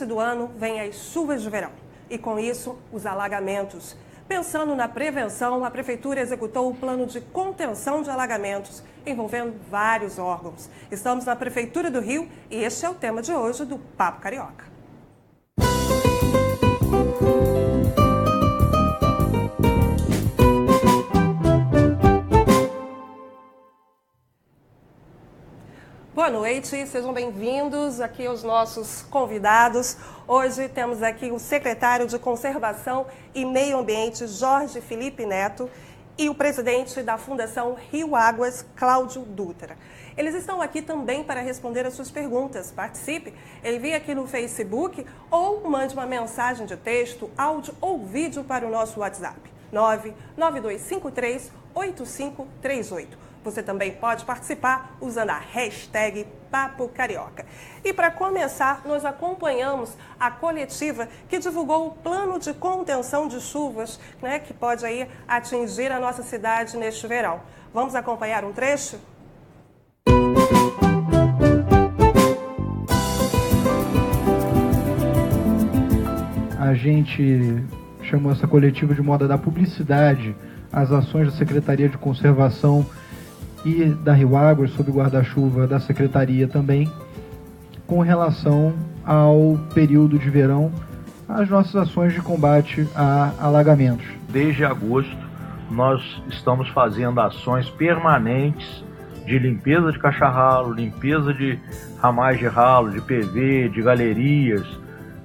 início do ano vem as chuvas de verão e, com isso, os alagamentos. Pensando na prevenção, a Prefeitura executou o plano de contenção de alagamentos, envolvendo vários órgãos. Estamos na Prefeitura do Rio e este é o tema de hoje do Papo Carioca. Boa noite, sejam bem-vindos aqui aos nossos convidados. Hoje temos aqui o secretário de Conservação e Meio Ambiente, Jorge Felipe Neto, e o presidente da Fundação Rio Águas, Cláudio Dutra. Eles estão aqui também para responder as suas perguntas. Participe, envie aqui no Facebook ou mande uma mensagem de texto, áudio ou vídeo para o nosso WhatsApp, 992538538. Você também pode participar usando a hashtag Papo Carioca. E para começar, nós acompanhamos a coletiva que divulgou o plano de contenção de chuvas, né, que pode aí atingir a nossa cidade neste verão. Vamos acompanhar um trecho? A gente chamou essa coletiva de modo a dar publicidade às ações da Secretaria de Conservação e da Rio Águas, sob guarda-chuva da Secretaria também, com relação ao período de verão, as nossas ações de combate a alagamentos. Desde agosto, nós estamos fazendo ações permanentes de limpeza de caixa-ralo, limpeza de ramais de ralo, de PV, de galerias.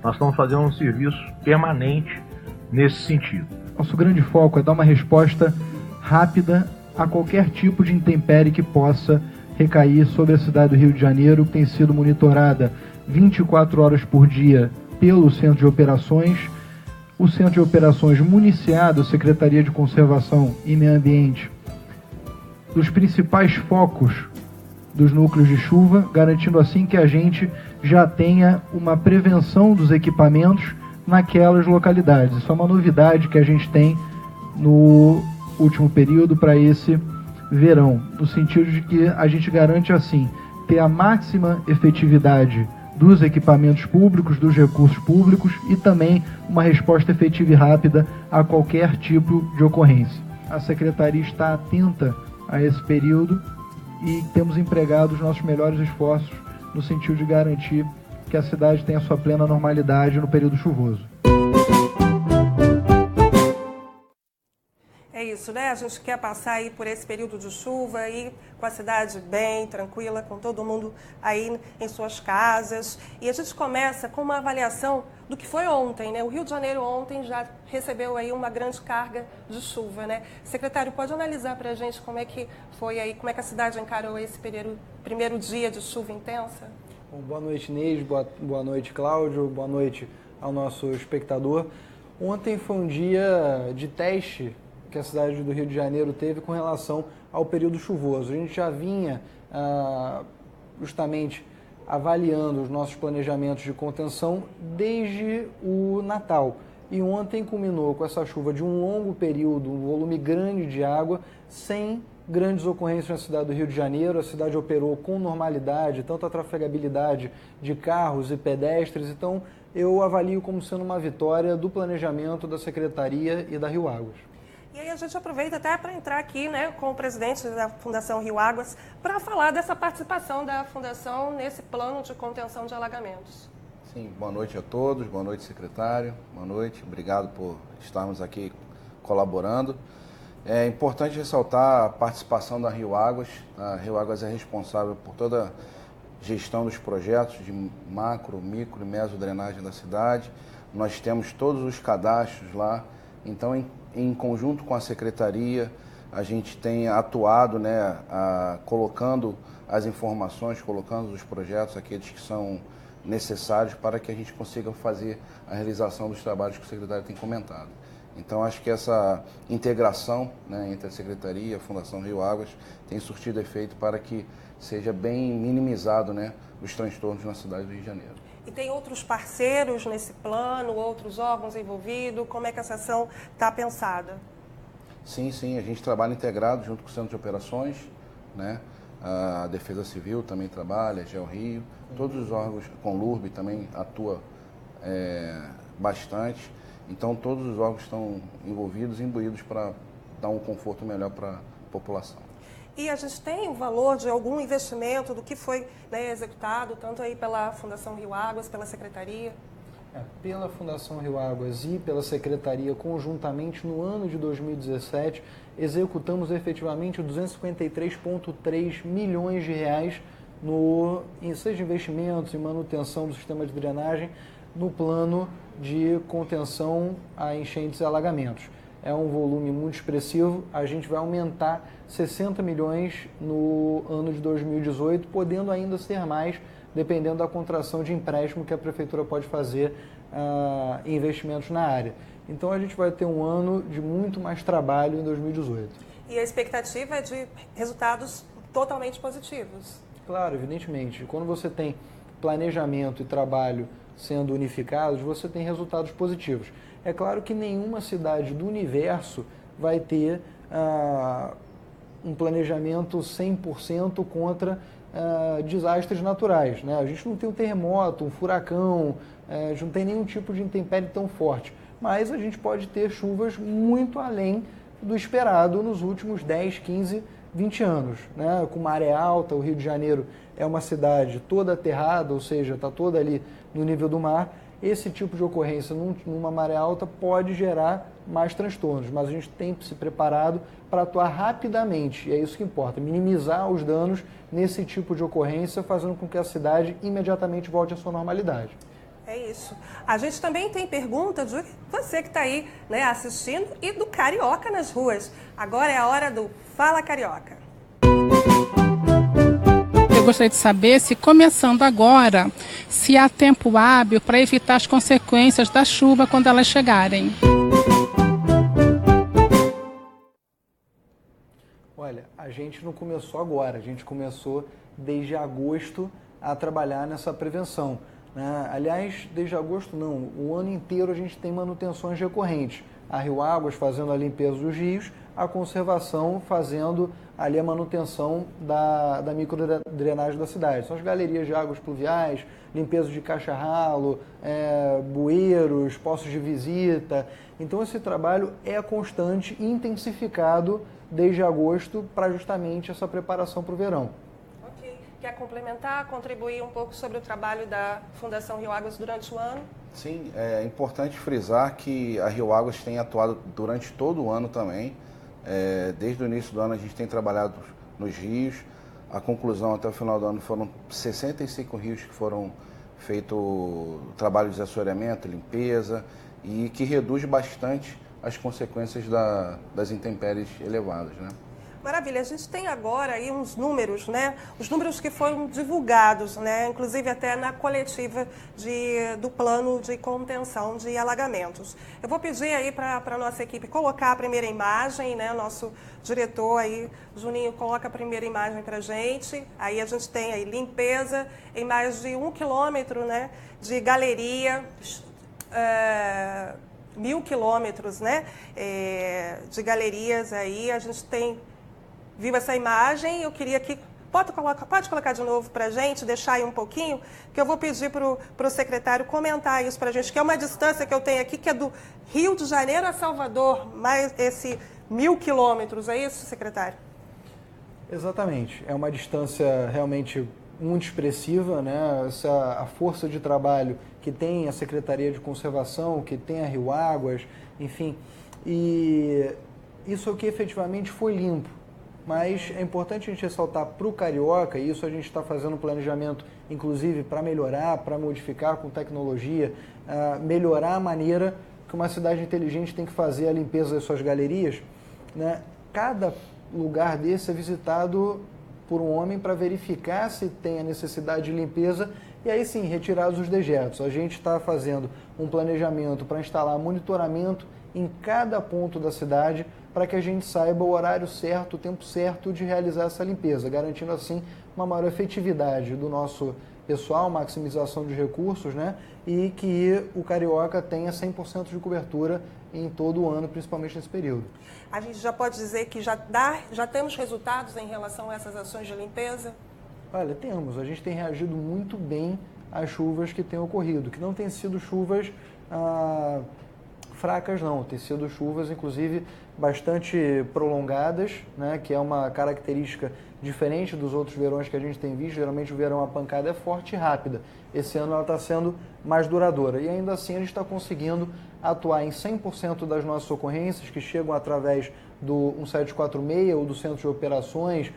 Nós estamos fazendo um serviço permanente nesse sentido. Nosso grande foco é dar uma resposta rápida a qualquer tipo de intempérie que possa recair sobre a cidade do Rio de Janeiro, que tem sido monitorada 24 horas por dia pelo Centro de Operações. O Centro de Operações municiado, Secretaria de Conservação e Meio Ambiente, dos principais focos dos núcleos de chuva, garantindo assim que a gente já tenha uma prevenção dos equipamentos naquelas localidades. Isso é uma novidade que a gente tem no último período para esse verão, no sentido de que a gente garante assim ter a máxima efetividade dos equipamentos públicos, dos recursos públicos e também uma resposta efetiva e rápida a qualquer tipo de ocorrência. A Secretaria está atenta a esse período e temos empregado os nossos melhores esforços no sentido de garantir que a cidade tenha sua plena normalidade no período chuvoso. É isso, né? A gente quer passar aí por esse período de chuva aí com a cidade bem, tranquila, com todo mundo aí em suas casas. E a gente começa com uma avaliação do que foi ontem, né? O Rio de Janeiro ontem já recebeu aí uma grande carga de chuva, né? Secretário, pode analisar para a gente como é que foi aí, como é que a cidade encarou esse primeiro dia de chuva intensa? Bom, boa noite, Inês, boa noite, Cláudio, boa noite ao nosso espectador. Ontem foi um dia de teste que a cidade do Rio de Janeiro teve com relação ao período chuvoso. A gente já vinha justamente avaliando os nossos planejamentos de contenção desde o Natal. E ontem culminou com essa chuva de um longo período, um volume grande de água, sem grandes ocorrências na cidade do Rio de Janeiro. A cidade operou com normalidade, tanto a trafegabilidade de carros e pedestres. Então, eu avalio como sendo uma vitória do planejamento da Secretaria e da Rio Águas. E aí a gente aproveita até para entrar aqui, né, com o presidente da Fundação Rio Águas para falar dessa participação da Fundação nesse plano de contenção de alagamentos. Sim, boa noite a todos, boa noite, secretário, boa noite, obrigado por estarmos aqui colaborando. É importante ressaltar a participação da Rio Águas. A Rio Águas é responsável por toda a gestão dos projetos de macro, micro e mesodrenagem da cidade. Nós temos todos os cadastros lá, então em conjunto com a Secretaria, a gente tem atuado, né, colocando as informações, colocando os projetos, aqueles que são necessários para que a gente consiga fazer a realização dos trabalhos que o secretário tem comentado. Então, acho que essa integração, né, entre a Secretaria e a Fundação Rio Águas tem surtido efeito para que seja bem minimizado, né, os transtornos na cidade do Rio de Janeiro. E tem outros parceiros nesse plano, outros órgãos envolvidos? Como é que essa ação está pensada? Sim, a gente trabalha integrado junto com o Centro de Operações, né? A Defesa Civil também trabalha, GeoRio, todos os órgãos, com LURB também atua bastante. Então todos os órgãos estão envolvidos, imbuídos para dar um conforto melhor para a população. E a gente tem o valor de algum investimento do que foi, né, executado, tanto aí pela Fundação Rio Águas, pela Secretaria? Pela Fundação Rio Águas e pela Secretaria, conjuntamente, no ano de 2017, executamos efetivamente 253,3 milhões de reais seja investimentos, em manutenção do sistema de drenagem, no plano de contenção a enchentes e alagamentos. É um volume muito expressivo, a gente vai aumentar 60 milhões no ano de 2018, podendo ainda ser mais, dependendo da contração de empréstimo que a Prefeitura pode fazer em investimentos na área. Então a gente vai ter um ano de muito mais trabalho em 2018. E a expectativa é de resultados totalmente positivos. Claro, evidentemente. Quando você tem planejamento e trabalho sendo unificados, você tem resultados positivos. É claro que nenhuma cidade do universo vai ter um planejamento 100% contra desastres naturais, né? A gente não tem um terremoto, um furacão, a gente não tem nenhum tipo de intempérie tão forte, mas a gente pode ter chuvas muito além do esperado nos últimos 10, 15, 20 anos, né? Com maré alta, o Rio de Janeiro é uma cidade toda aterrada, ou seja, está toda ali no nível do mar. Esse tipo de ocorrência numa maré alta pode gerar mais transtornos, mas a gente tem que se preparado para atuar rapidamente, e é isso que importa, minimizar os danos nesse tipo de ocorrência, fazendo com que a cidade imediatamente volte à sua normalidade. É isso. A gente também tem pergunta de você que está aí, né, assistindo e do Carioca nas ruas. Agora é a hora do Fala Carioca. Eu gostaria de saber se, começando agora, se há tempo hábil para evitar as consequências da chuva quando elas chegarem. Olha, a gente não começou agora, a gente começou desde agosto a trabalhar nessa prevenção. Aliás, desde agosto não, o ano inteiro a gente tem manutenções recorrentes. A Rio Águas fazendo a limpeza dos rios, a conservação fazendo ali a manutenção da microdrenagem da cidade. São as galerias de águas pluviais, limpeza de caixa-ralo, bueiros, postos de visita. Então esse trabalho é constante e intensificado desde agosto para justamente essa preparação para o verão. Quer complementar, contribuir um pouco sobre o trabalho da Fundação Rio Águas durante o ano? Sim, é importante frisar que a Rio Águas tem atuado durante todo o ano também. Desde o início do ano a gente tem trabalhado nos rios. A conclusão até o final do ano foram 65 rios que foram feito trabalho de assoreamento, limpeza, e que reduz bastante as consequências das intempéries elevadas, né? Maravilha, a gente tem agora aí uns números, né? Os números que foram divulgados, né? Inclusive até na coletiva do plano de contenção de alagamentos. Eu vou pedir aí para a nossa equipe colocar a primeira imagem, né? O nosso diretor aí, Juninho, coloca a primeira imagem para a gente. Aí a gente tem aí limpeza em mais de 1 quilômetro, né? De galeria, 1.000 quilômetros, né? De galerias aí, a gente tem... Viu essa imagem? Eu queria que... Pode colocar de novo para a gente, deixar aí um pouquinho, que eu vou pedir para o secretário comentar isso para a gente, que é uma distância que eu tenho aqui, que é do Rio de Janeiro a Salvador, mais esse 1.000 quilômetros, é isso, secretário? Exatamente. É uma distância realmente muito expressiva, né? A força de trabalho que tem a Secretaria de Conservação, que tem a Rio Águas, enfim. E isso aqui efetivamente foi limpo. Mas é importante a gente ressaltar para o Carioca, e isso a gente está fazendo um planejamento, inclusive, para melhorar, para modificar com tecnologia, melhorar a maneira que uma cidade inteligente tem que fazer a limpeza das suas galerias, né? Cada lugar desse é visitado por um homem para verificar se tem a necessidade de limpeza e aí sim, retirados os dejetos. A gente está fazendo um planejamento para instalar monitoramento em cada ponto da cidade para que a gente saiba o horário certo, o tempo certo de realizar essa limpeza, garantindo assim uma maior efetividade do nosso pessoal, maximização de recursos, né? E que o Carioca tenha 100% de cobertura em todo o ano, principalmente nesse período. A gente já pode dizer que já temos resultados em relação a essas ações de limpeza? Olha, temos. A gente tem reagido muito bem as chuvas que têm ocorrido, que não têm sido chuvas fracas não, têm sido chuvas inclusive bastante prolongadas, né, que é uma característica diferente dos outros verões que a gente tem visto. Geralmente o verão a pancada é forte e rápida, esse ano ela está sendo mais duradoura e ainda assim a gente está conseguindo atuar em 100% das nossas ocorrências que chegam através do 1746 ou do Centro de Operações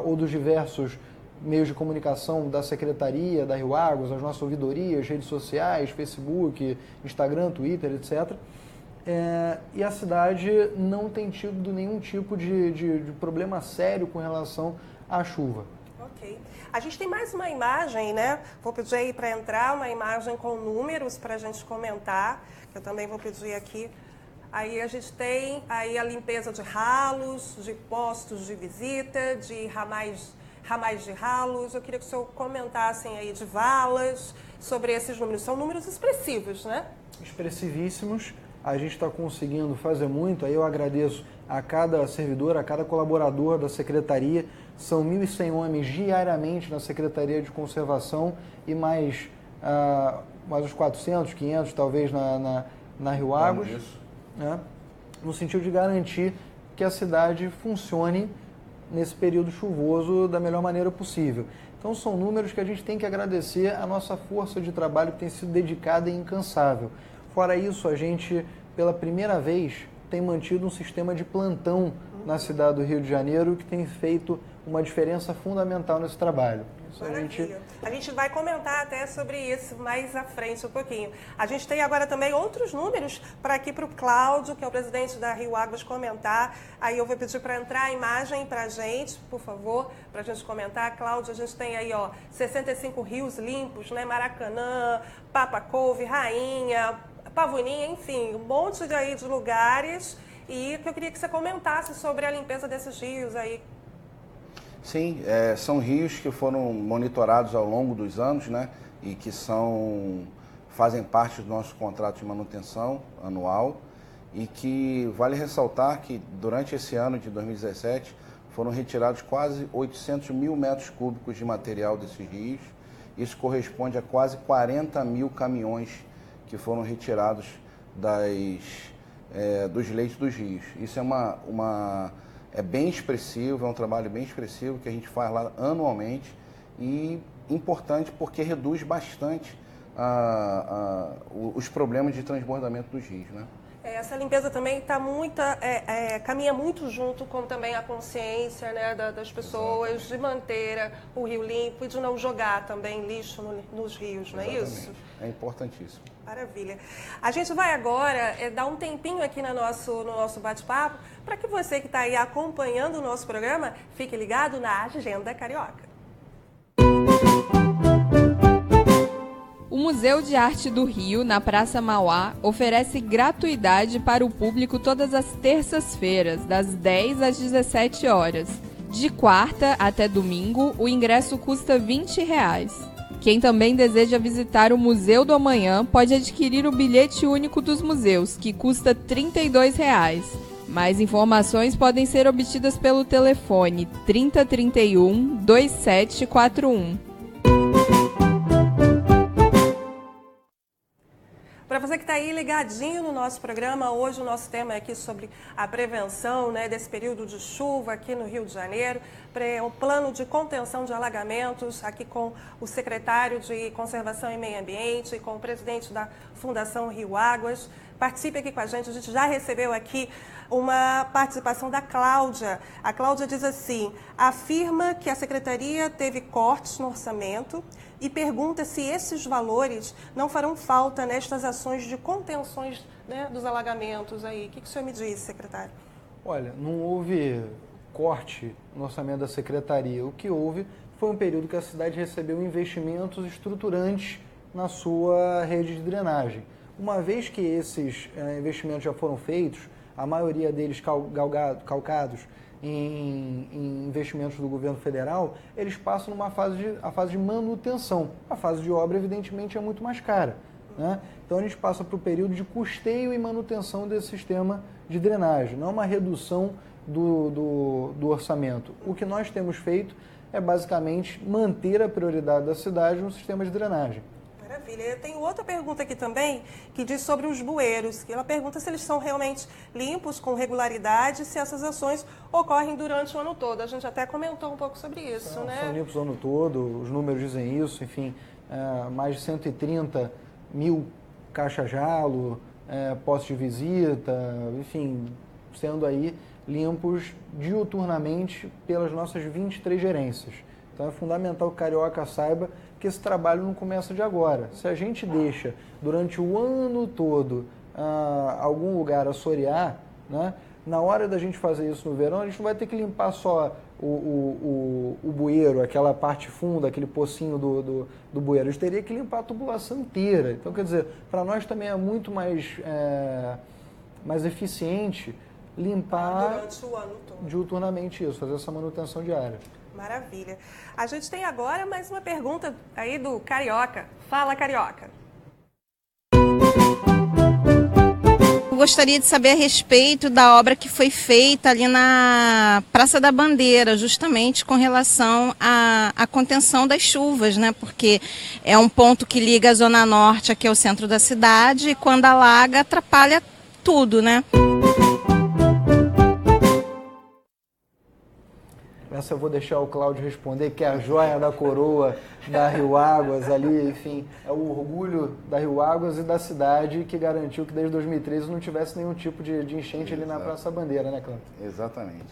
ou dos diversos meios de comunicação da Secretaria, da Rio Águas, as nossas ouvidorias, redes sociais, Facebook, Instagram, Twitter, etc. E a cidade não tem tido nenhum tipo de problema sério com relação à chuva. Ok. A gente tem mais uma imagem, né? Vou pedir aí para entrar uma imagem com números para a gente comentar, que eu também vou pedir aqui. Aí a gente tem aí a limpeza de ralos, de postos de visita, de ramais de ralos. Eu queria que o senhor comentassem aí de valas, sobre esses números. São números expressivos, né? Expressivíssimos. A gente está conseguindo fazer muito. Aí eu agradeço a cada servidor, a cada colaborador da Secretaria. São 1.100 homens diariamente na Secretaria de Conservação e mais uns 400, 500 talvez na Rio Águas. Né? No sentido de garantir que a cidade funcione nesse período chuvoso da melhor maneira possível. Então são números que a gente tem que agradecer a nossa força de trabalho que tem sido dedicada e incansável. Fora isso, a gente, pela primeira vez, tem mantido um sistema de plantão na cidade do Rio de Janeiro que tem feito uma diferença fundamental nesse trabalho. A gente vai comentar até sobre isso mais à frente um pouquinho. A gente tem agora também outros números para aqui para o Cláudio, que é o presidente da Rio Águas, comentar. Aí eu vou pedir para entrar a imagem para a gente, por favor, para a gente comentar. Cláudio, a gente tem aí 65 rios limpos, né? Maracanã, Papa Couve, Rainha, Pavoninha, enfim, um monte de lugares. E que eu queria que você comentasse sobre a limpeza desses rios aí. Sim, são rios que foram monitorados ao longo dos anos, né, e que fazem parte do nosso contrato de manutenção anual e que vale ressaltar que durante esse ano de 2017 foram retirados quase 800 mil metros cúbicos de material desses rios. Isso corresponde a quase 40 mil caminhões que foram retirados dos leitos dos rios. Isso é bem expressivo, é um trabalho bem expressivo que a gente faz lá anualmente e importante porque reduz bastante os problemas de transbordamento dos rios, né? Essa limpeza também caminha muito junto com também a consciência, né, das pessoas de manter o rio limpo e de não jogar também lixo nos rios, não é isso? É importantíssimo. Maravilha. A gente vai agora dar um tempinho aqui no nosso bate-papo para que você que está aí acompanhando o nosso programa fique ligado na Agenda Carioca. O Museu de Arte do Rio, na Praça Mauá, oferece gratuidade para o público todas as terças-feiras, das 10 às 17 horas. De quarta até domingo, o ingresso custa R$ 20. Quem também deseja visitar o Museu do Amanhã pode adquirir o bilhete único dos museus, que custa R$ 32. Mais informações podem ser obtidas pelo telefone 3031 2741. Para você que está aí ligadinho no nosso programa, hoje o nosso tema é aqui sobre a prevenção, né, desse período de chuva aqui no Rio de Janeiro, o plano de contenção de alagamentos, aqui com o secretário de Conservação e Meio Ambiente, com o presidente da Fundação Rio Águas. Participe aqui com a gente já recebeu aqui uma participação da Cláudia. A Cláudia diz assim, afirma que a Secretaria teve cortes no orçamento e pergunta se esses valores não farão falta nestas ações de contenções, né, dos alagamentos aí. O que o senhor me diz, secretário? Olha, não houve corte no orçamento da Secretaria. O que houve foi um período que a cidade recebeu investimentos estruturantes na sua rede de drenagem. Uma vez que esses investimentos já foram feitos, a maioria deles calcados em investimentos do governo federal, eles passam numa fase de manutenção. A fase de obra, evidentemente, é muito mais cara, né? Então, a gente passa para o período de custeio e manutenção desse sistema de drenagem, não uma redução do orçamento. O que nós temos feito é basicamente manter a prioridade da cidade no sistema de drenagem. Maravilha. Eu tenho outra pergunta aqui também, que diz sobre os bueiros. Ela pergunta se eles são realmente limpos, com regularidade, se essas ações ocorrem durante o ano todo. A gente até comentou um pouco sobre isso, né? São limpos o ano todo, os números dizem isso, enfim, mais de 130 mil caixa-jalo, postos de visita, enfim, sendo aí limpos diuturnamente pelas nossas 23 gerências. Então é fundamental que o carioca saiba que esse trabalho não começa de agora. Se a gente deixa durante o ano todo algum lugar assorear, né, na hora da gente fazer isso no verão, a gente não vai ter que limpar só o bueiro, aquela parte funda, aquele pocinho do bueiro. A gente teria que limpar a tubulação inteira. Então, quer dizer, para nós também é muito mais eficiente limpar durante o ano todo. Diuturnamente isso, fazer essa manutenção diária. Maravilha. A gente tem agora mais uma pergunta aí do Carioca. Fala, Carioca. Eu gostaria de saber a respeito da obra que foi feita ali na Praça da Bandeira, justamente com relação à contenção das chuvas, né? Porque é um ponto que liga a Zona Norte aqui ao centro da cidade e quando alaga atrapalha tudo, né? Essa eu vou deixar o Cláudio responder, que é a joia da coroa da Rio Águas ali, enfim, é o orgulho da Rio Águas e da cidade que garantiu que desde 2013 não tivesse nenhum tipo de enchente ali na Praça Bandeira, né, Cláudio? Exatamente.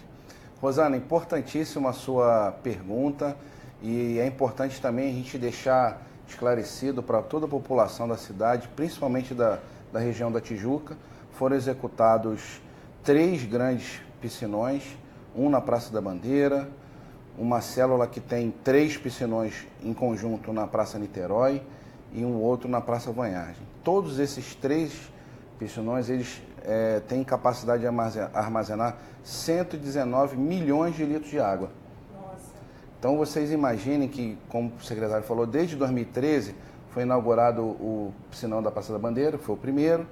Rosana, importantíssima a sua pergunta e é importante também a gente deixar esclarecido para toda a população da cidade, principalmente da região da Tijuca, foram executados 3 grandes piscinões, um na Praça da Bandeira, uma célula que tem 3 piscinões em conjunto na Praça Niterói e um outro na Praça Vanhagem. Todos esses 3 piscinões, eles têm capacidade de armazenar 119 milhões de litros de água. Nossa. Então vocês imaginem que, como o secretário falou, desde 2013 foi inaugurado o piscinão da Praça da Bandeira, que foi o primeiro,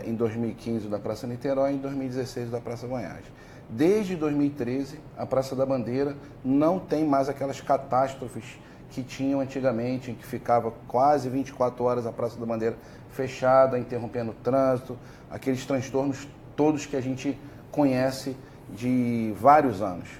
em 2015 da Praça Niterói e em 2016 da Praça Vanhagem. Desde 2013, a Praça da Bandeira não tem mais aquelas catástrofes que tinham antigamente, em que ficava quase 24 horas a Praça da Bandeira fechada, interrompendo o trânsito, aqueles transtornos todos que a gente conhece de vários anos.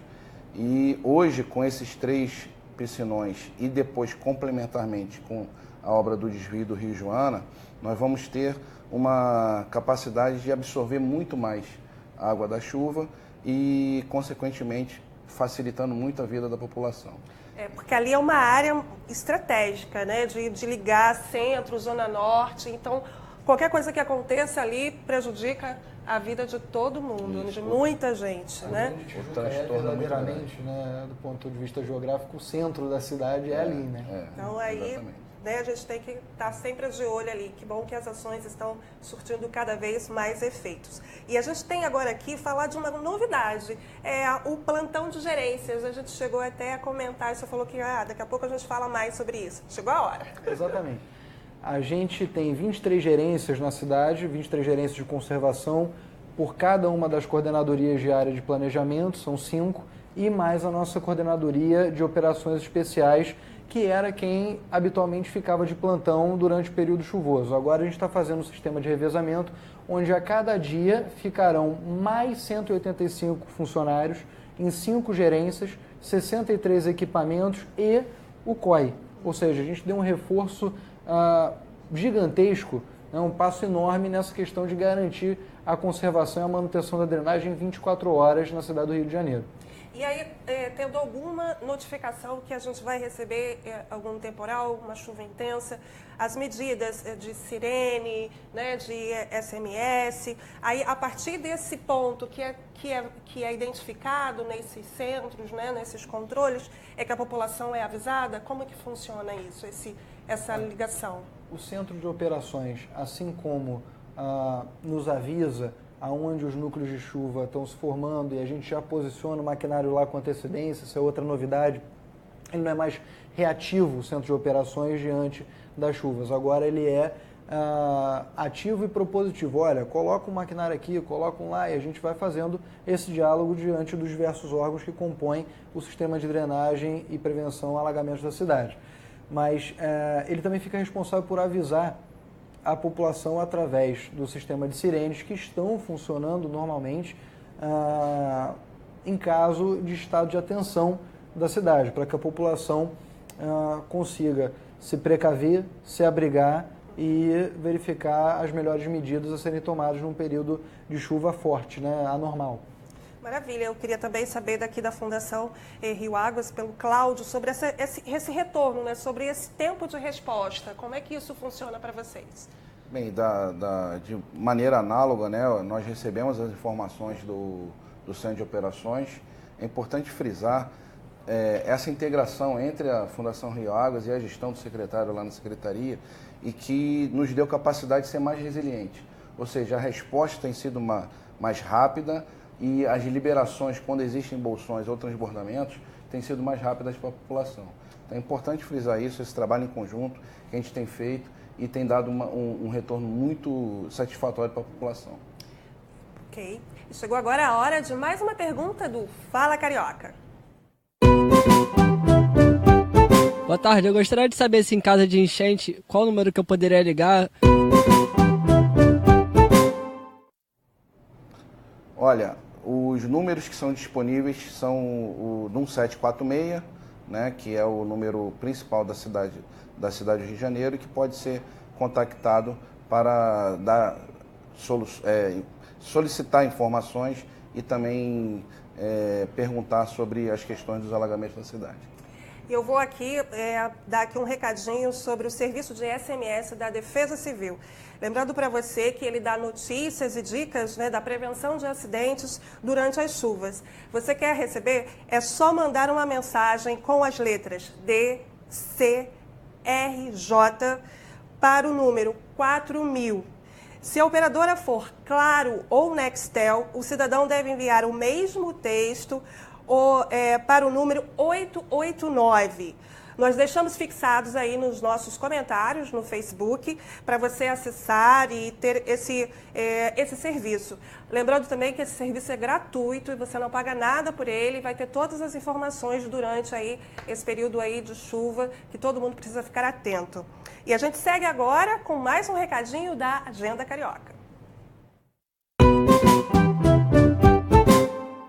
E hoje, com esses 3 piscinões e depois complementarmente com a obra do desvio do Rio Joana, nós vamos ter uma capacidade de absorver muito mais a água da chuva e, consequentemente, facilitando muito a vida da população. Porque ali é uma área estratégica, né, de ligar centro, zona norte, então qualquer coisa que aconteça ali prejudica a vida de todo mundo, Isso. de muita gente, né? O transtorno verdadeiramente, né, do ponto de vista geográfico, o centro da cidade é ali, né? Então aí, exatamente. né, a gente tem que estar sempre de olho ali. Que bom que as ações estão surtindo cada vez mais efeitos. E a gente tem agora aqui falar de uma novidade, o plantão de gerências. A gente chegou até a comentar, você falou que daqui a pouco a gente fala mais sobre isso. Chegou a hora. Exatamente. A gente tem 23 gerências na cidade, 23 gerências de conservação, por cada uma das coordenadorias de área de planejamento, são 5, e mais a nossa coordenadoria de operações especiais, que era quem habitualmente ficava de plantão durante o período chuvoso. Agora a gente está fazendo um sistema de revezamento, onde a cada dia ficarão mais 185 funcionários em 5 gerências, 63 equipamentos e o COI. Ou seja, a gente deu um reforço gigantesco, né, um passo enorme nessa questão de garantir a conservação e a manutenção da drenagem 24 horas na cidade do Rio de Janeiro. E aí, tendo alguma notificação que a gente vai receber algum temporal, uma chuva intensa, as medidas de sirene, né, de SMS, aí a partir desse ponto que é identificado nesses centros, né, nesses controles, é que a população é avisada? Como é que funciona isso, essa ligação? O centro de operações, assim como nos avisa aonde os núcleos de chuva estão se formando e a gente já posiciona o maquinário lá com antecedência, isso é outra novidade. Ele não é mais reativo, o centro de operações, diante das chuvas. Agora ele é ativo e propositivo. Olha, coloca um maquinário aqui, coloca um lá, e a gente vai fazendo esse diálogo diante dos diversos órgãos que compõem o sistema de drenagem e prevenção a alagamentos da cidade. Mas ele também fica responsável por avisar a população através do sistema de sirenes que estão funcionando normalmente em caso de estado de atenção da cidade, para que a população consiga se precaver, se abrigar e verificar as melhores medidas a serem tomadas num período de chuva forte, né, anormal. Maravilha. Eu queria também saber daqui da Fundação Rio Águas, pelo Cláudio, sobre esse retorno, né, sobre esse tempo de resposta. Como é que isso funciona para vocês? Bem, de maneira análoga, né, nós recebemos as informações do Centro de Operações. É importante frisar essa integração entre a Fundação Rio Águas e a gestão do secretário lá na Secretaria, e que nos deu capacidade de ser mais resiliente. Ou seja, a resposta tem sido mais rápida e as liberações, quando existem bolsões ou transbordamentos, têm sido mais rápidas para a população. Então é importante frisar isso, esse trabalho em conjunto que a gente tem feito e tem dado um retorno muito satisfatório para a população. Ok. E chegou agora a hora de mais uma pergunta do Fala Carioca. Boa tarde, eu gostaria de saber se em caso de enchente, qual o número que eu poderia ligar? Olha, os números que são disponíveis são o 1746, né, que é o número principal da cidade do Rio de Janeiro, que pode ser contactado para solicitar informações e também perguntar sobre as questões dos alagamentos da cidade. Eu vou aqui dar aqui um recadinho sobre o serviço de SMS da Defesa Civil. Lembrando para você que ele dá notícias e dicas, né, da prevenção de acidentes durante as chuvas. Você quer receber? É só mandar uma mensagem com as letras DCRJ para o número 4000. Se a operadora for Claro ou Nextel, o cidadão deve enviar o mesmo texto para o número 889. Nós deixamos fixados aí nos nossos comentários no Facebook para você acessar e ter esse serviço. Lembrando também que esse serviço é gratuito e você não paga nada por ele, vai ter todas as informações durante aí esse período aí de chuva que todo mundo precisa ficar atento. E a gente segue agora com mais um recadinho da Agenda Carioca.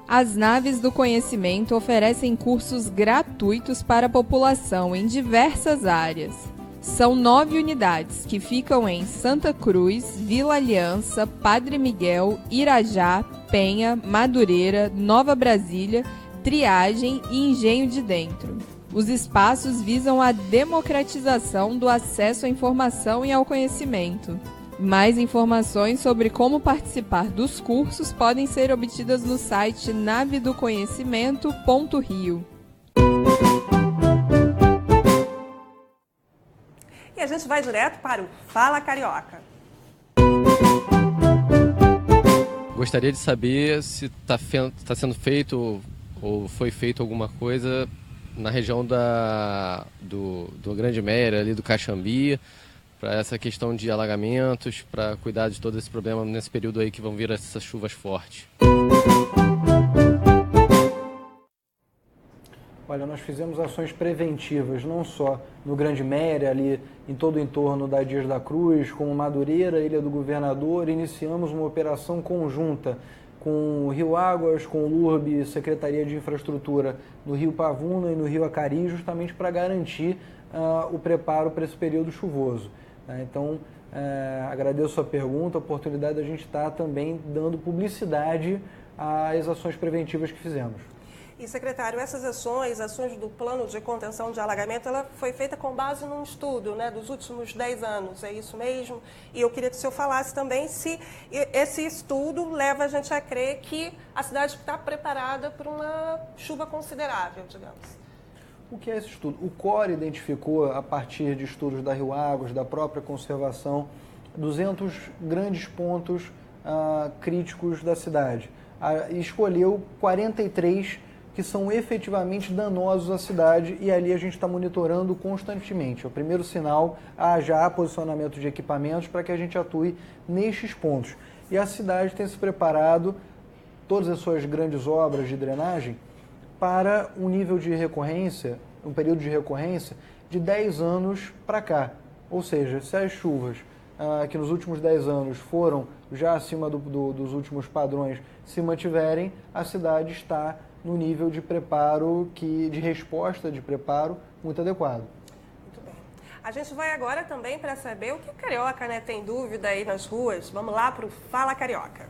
As naves do conhecimento oferecem cursos gratuitos para a população em diversas áreas. São 9 unidades que ficam em Santa Cruz, Vila Aliança, Padre Miguel, Irajá, Penha, Madureira, Nova Brasília, Triagem e Engenho de Dentro. Os espaços visam a democratização do acesso à informação e ao conhecimento. Mais informações sobre como participar dos cursos podem ser obtidas no site navedoconhecimento.rio. E a gente vai direto para o Fala Carioca. Gostaria de saber se está sendo feito ou foi feito alguma coisa na região do Grande Méria, ali do Caxambi, para essa questão de alagamentos, para cuidar de todo esse problema nesse período aí que vão vir essas chuvas fortes. Olha, nós fizemos ações preventivas, não só no Grande Méria, ali em todo o entorno da Dias da Cruz, como Madureira, Ilha do Governador. Iniciamos uma operação conjunta com o Rio Águas, com o LURB, Secretaria de Infraestrutura no Rio Pavuna e no Rio Acari, justamente para garantir o preparo para esse período chuvoso. Então, agradeço a pergunta, a oportunidade da gente estar também dando publicidade às ações preventivas que fizemos. E, secretário, essas ações do plano de contenção de alagamento, ela foi feita com base num estudo, né, dos últimos 10 anos, é isso mesmo? E eu queria que o senhor falasse também se esse estudo leva a gente a crer que a cidade está preparada para uma chuva considerável, digamos. O que é esse estudo? O COR identificou, a partir de estudos da Rio Águas, da própria conservação, 200 grandes pontos críticos da cidade. E escolheu 43 que são efetivamente danosos à cidade e ali a gente está monitorando constantemente. É o primeiro sinal, já há posicionamento de equipamentos para que a gente atue nestes pontos. E a cidade tem se preparado, todas as suas grandes obras de drenagem, para um nível de recorrência, um período de recorrência de 10 anos para cá. Ou seja, se as chuvas que nos últimos 10 anos foram já acima dos últimos padrões se mantiverem, a cidade está no nível de preparo, de resposta de preparo muito adequado. Muito bem. A gente vai agora também para saber o que o Carioca, né, tem dúvida aí nas ruas. Vamos lá para o Fala Carioca.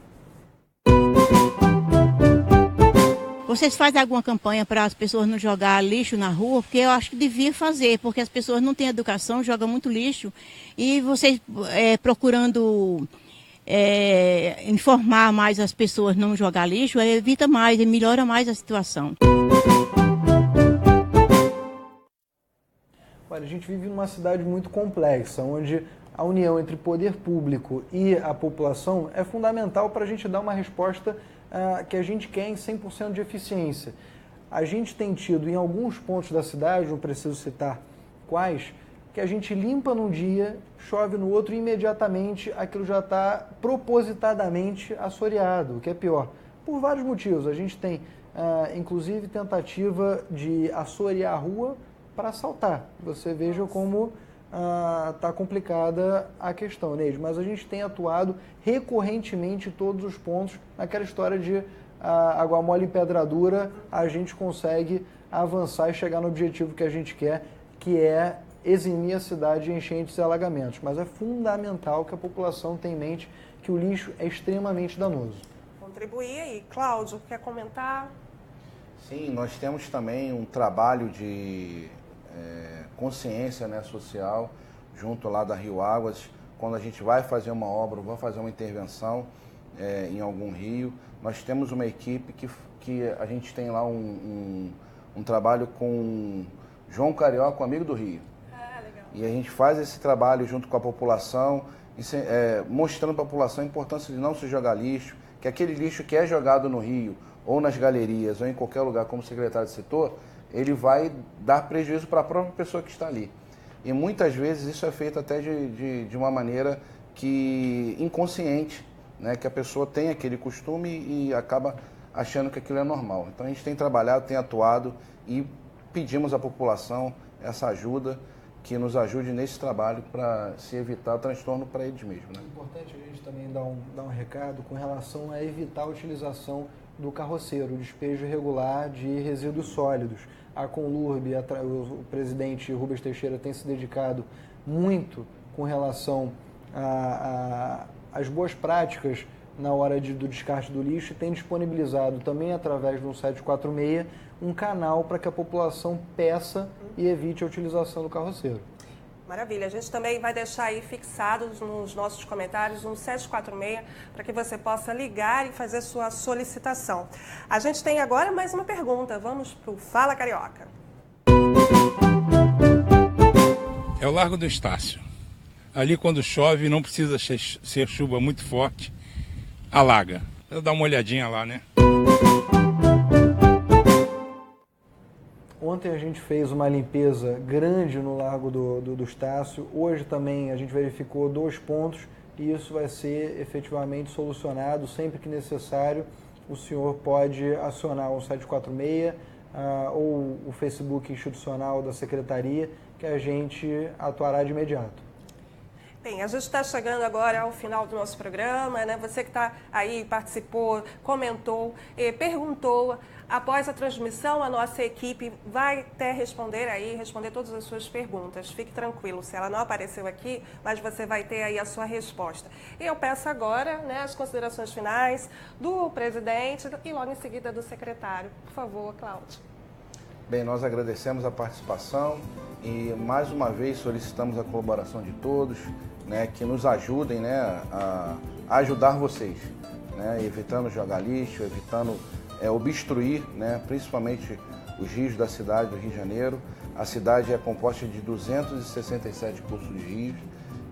Vocês fazem alguma campanha para as pessoas não jogar lixo na rua? Porque eu acho que devia fazer, porque as pessoas não têm educação, jogam muito lixo. E vocês procurando informar mais as pessoas não jogar lixo, evita mais e melhora mais a situação. Olha, a gente vive numa cidade muito complexa, onde a união entre poder público e a população é fundamental para a gente dar uma resposta que a gente quer em 100% de eficiência. A gente tem tido em alguns pontos da cidade, não preciso citar quais, que a gente limpa num dia, chove no outro e imediatamente aquilo já está propositadamente assoreado, o que é pior. Por vários motivos. A gente tem, inclusive, tentativa de assorear a rua para assaltar. Você veja como está complicada a questão, Neide. Mas a gente tem atuado recorrentemente em todos os pontos. Naquela história de água mole em pedra dura, a gente consegue avançar e chegar no objetivo que a gente quer, que é eximir a cidade de enchentes e alagamentos. Mas é fundamental que a população tenha em mente que o lixo é extremamente danoso. Contribuir aí. Cláudio, quer comentar? Sim, nós temos também um trabalho de consciência, né, social, junto lá da Rio Águas. Quando a gente vai fazer uma obra, vai fazer uma intervenção em algum rio, nós temos uma equipe que a gente tem lá um trabalho com João Carioca, amigo do Rio. Legal. E a gente faz esse trabalho junto com a população, mostrando para a população a importância de não se jogar lixo, que aquele lixo que é jogado no rio, ou nas galerias, ou em qualquer lugar, como secretário de setor, ele vai dar prejuízo para a própria pessoa que está ali. E muitas vezes isso é feito até de uma maneira inconsciente, né? Que a pessoa tem aquele costume e acaba achando que aquilo é normal. Então a gente tem trabalhado, tem atuado e pedimos à população essa ajuda, que nos ajude nesse trabalho para se evitar o transtorno para eles mesmos. Né? É importante a gente também dar um recado com relação a evitar a utilização do carroceiro, o despejo irregular de resíduos sólidos. A Conlurb, o presidente Rubens Teixeira tem se dedicado muito com relação às boas práticas na hora do descarte do lixo e tem disponibilizado também através do 1746 um canal para que a população peça e evite a utilização do carroceiro. Maravilha. A gente também vai deixar aí fixados nos nossos comentários um 746 para que você possa ligar e fazer sua solicitação. A gente tem agora mais uma pergunta. Vamos para o Fala Carioca. É o Largo do Estácio. Ali quando chove não precisa ser chuva muito forte, alaga. Eu dar uma olhadinha lá, né? Ontem a gente fez uma limpeza grande no Largo do Estácio. Hoje também a gente verificou 2 pontos e isso vai ser efetivamente solucionado. Sempre que necessário, o senhor pode acionar o 746 ou o Facebook institucional da Secretaria, que a gente atuará de imediato. Bem, a gente está chegando agora ao final do nosso programa, né? Você que está aí, participou, comentou, perguntou. Após a transmissão, a nossa equipe vai até responder todas as suas perguntas. Fique tranquilo, se ela não apareceu aqui, mas você vai ter aí a sua resposta. E eu peço agora, né, as considerações finais do presidente e logo em seguida do secretário. Por favor, Cláudio. Bem, nós agradecemos a participação e mais uma vez solicitamos a colaboração de todos, né, que nos ajudem, né, a ajudar vocês, né, evitando jogar lixo, evitando obstruir, né, principalmente os rios da cidade do Rio de Janeiro. A cidade é composta de 267 cursos de rios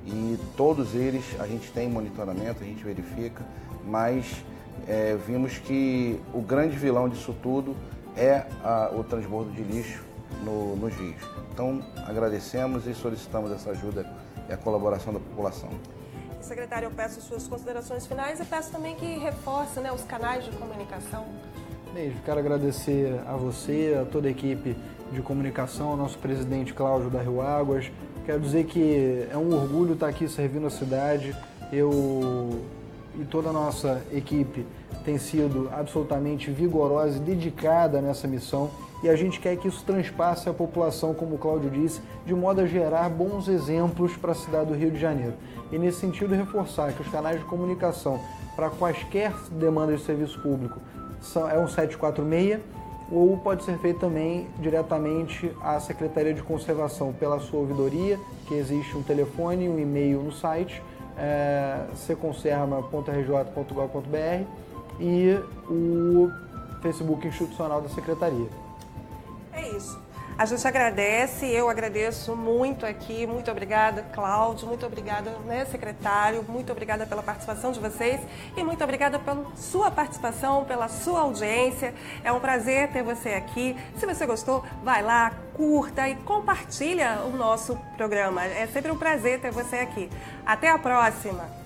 e todos eles a gente tem monitoramento, a gente verifica, mas vimos que o grande vilão disso tudo é o transbordo de lixo nos rios. Então, agradecemos e solicitamos essa ajuda e a colaboração da população. Secretário, eu peço suas considerações finais e peço também que reforce, né, os canais de comunicação. Beijo, quero agradecer a você, a toda a equipe de comunicação, ao nosso presidente Cláudio da Rio Águas. Quero dizer que é um orgulho estar aqui servindo a cidade. Eu e toda a nossa equipe tem sido absolutamente vigorosa e dedicada nessa missão, e a gente quer que isso transpasse a população, como o Cláudio disse, de modo a gerar bons exemplos para a cidade do Rio de Janeiro. E nesse sentido reforçar que os canais de comunicação para quaisquer demandas de serviço público é um 746, ou pode ser feito também diretamente à Secretaria de Conservação pela sua ouvidoria, que existe um telefone e um e-mail no site, seconserva.rj.gov.br, e o Facebook institucional da Secretaria. É isso. A gente agradece, eu agradeço muito aqui, muito obrigada, Cláudio, muito obrigada, né, secretário, muito obrigada pela participação de vocês e muito obrigada pela sua participação, pela sua audiência. É um prazer ter você aqui. Se você gostou, vai lá, curta e compartilha o nosso programa. É sempre um prazer ter você aqui. Até a próxima!